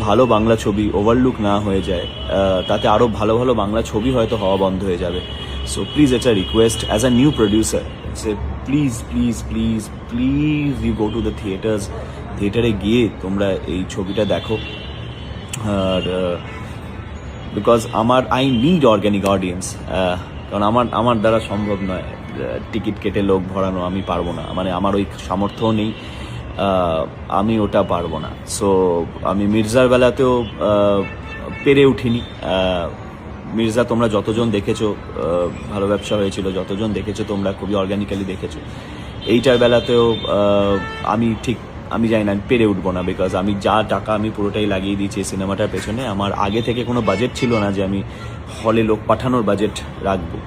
ভালো বাংলা ছবি ওভারলুক না হয়ে যায়, তাতে আরও ভালো ভালো বাংলা ছবি হয়তো হওয়া বন্ধ হয়ে যাবে। সো প্লিজ এটা request as a new producer, say please please please please you go to the theatres, থিয়েটারে গিয়ে তোমরা এই ছবিটা দেখো। আর because I need organic audience, কারণ আমার দ্বারা সম্ভব নয় টিকিট কেটে লোক ভরানো, আমি পারবো না, মানে আমার ওই সামর্থ্যও নেই, আমি ওটা পারবো না। সো আমি মির্জার বেলাতেও পেরে উঠিনি। মির্জা তোমরা যতজন দেখেছো ভালো ব্যবসা হয়েছিল, যতজন দেখেছো তোমরা খুবই অর্গ্যানিক্যালি দেখেছো। এইটার বেলাতেও আমি জানি না, আমি পেরে উঠবো না, বিকজ আমি যা টাকা আমি পুরোটাই লাগিয়ে দিয়েছি সিনেমাটার পেছনে। আমার আগে থেকে কোনো বাজেট ছিল না যে আমি হলে লোক পাঠানোর বাজেট রাখবো।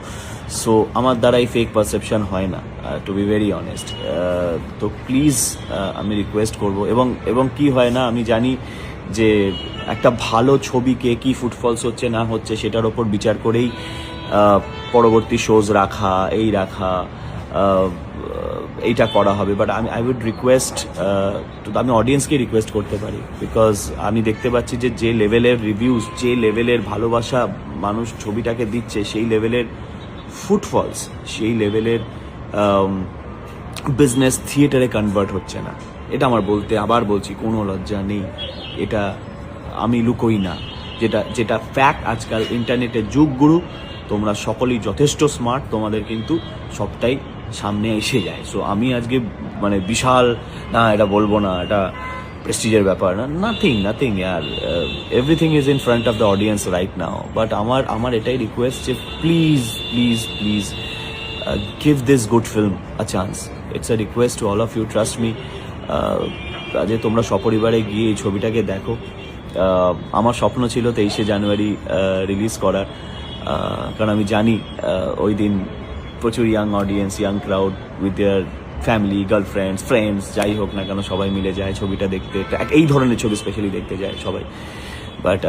সো আমার দ্বারা এই ফেক পারসেপশন হয় না, টু বি ভেরি অনেস্ট। তো প্লিজ আমি রিকোয়েস্ট করবো। এবং কি হয় না, আমি জানি যে একটা ভালো ছবিকে কি ফুটফলস হচ্ছে না হচ্ছে সেটার ওপর বিচার করেই পরবর্তী শোজ রাখা, এইটা করা হবে। বাট আই উড রিকোয়েস্ট, আমি অডিয়েন্সকে রিকোয়েস্ট করতে পারি, বিকজ আমি দেখতে পাচ্ছি যে লেভেলের রিভিউজ, যে লেভেলের ভালোবাসা মানুষ ছবিটাকে দিচ্ছে, সেই লেভেলের ফুটফলস, সেই লেভেলের বিজনেস থিয়েটারে কনভার্ট হচ্ছে না। এটা আমার আবার বলছি, কোনো লজ্জা নেই, এটা আমি লুকোই না, যেটা ফ্যাক্ট। আজকাল ইন্টারনেটের যুগ গুরু, তোমরা সকলেই যথেষ্ট স্মার্ট, তোমাদের কিন্তু সবটাই সামনে এসে যায়। সো আমি আজকে মানে বিশাল না, এটা বলবো না, এটা প্রেস্টিজের ব্যাপার না, nothing year, everything is in front of the audience right now. But আমার এটাই রিকোয়েস্ট যে please please please give this good film a chance. It's a request to all of you, trust me. আজকে তোমরা সপরিবারে গিয়ে এই ছবিটাকে দেখো। আমার স্বপ্ন ছিল 23শে জানুয়ারি রিলিজ করার, কারণ আমি জানি ওই দিন প্রচুর young audience, young crowd with their family, girlfriends, friends, যাই হোক না কেন সবাই মিলে যায় ছবিটা দেখতে, এই ধরনের ছবি স্পেশালি দেখতে যায় সবাই। But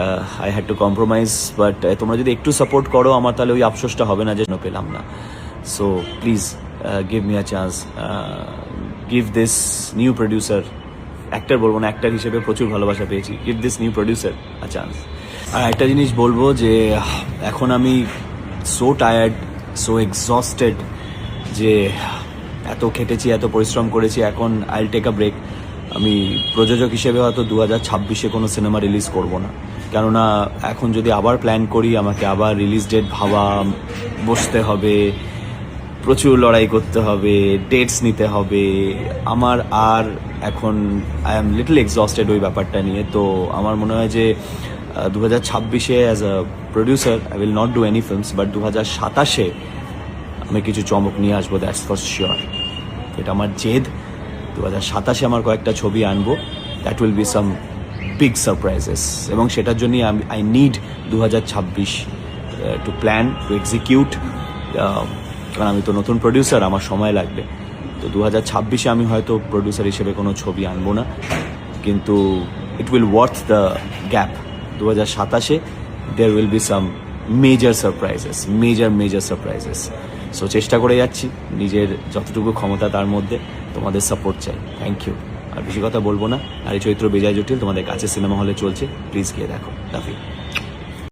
I had to compromise. But তোমরা যদি একটু সাপোর্ট করো আমার, তাহলে ওই আফসোসটা হবে না যে পেলাম না। So please give me a chance, give this new producer, actor বলবো না, actor হিসেবে প্রচুর ভালোবাসা পেয়েছি, give this new producer a chance. আর একটা জিনিস বলবো যে এখন আমি so tired, so exhausted, যে এত খেটেছি, এত পরিশ্রম করেছি, এখন I'll take a break. আমি প্রযোজক হিসেবে হয়তো 2026-এ কোনো সিনেমা রিলিজ করব না, কেননা এখন যদি আবার প্ল্যান করি আমাকে আবার রিলিজ ডেট বসতে হবে, প্রচুর লড়াই করতে হবে, ডেটস নিতে হবে। আমার আর এখন আই এম লিটল এক্সস্টেড ওই ব্যাপারটা নিয়ে। তো আমার মনে হয় যে 2026-এ as a producer I will not do any films, but 2027-এ আমি কিছু চমক নিয়ে আসবো, দ্যাটস ফর শিওর। এটা আমার জেদ, 2027-এ আমার কয়েকটা ছবি আনবো, that will be some big surprises. এবং সেটার জন্যই I need 2026 to plan, to execute, কারণ আমি তো নতুন প্রডিউসার, আমার সময় লাগবে। তো 2026-এ আমি হয়তো প্রডিউসার হিসেবে কোনো ছবি আনবো না, কিন্তু it will worth the gap. 2027-এ there will be some major surprises. So চেষ্টা করে যাচ্ছি, নিজের যতটুকু ক্ষমতা তার মধ্যে। তোমাদের সাপোর্ট চাই, থ্যাংক ইউ। আর বেশি কথা বলবো না। আর এই চরিত্র বেজায় জটিল তোমাদের কাছে সিনেমা হলে চলছে, প্লিজ গিয়ে দেখো। Love you.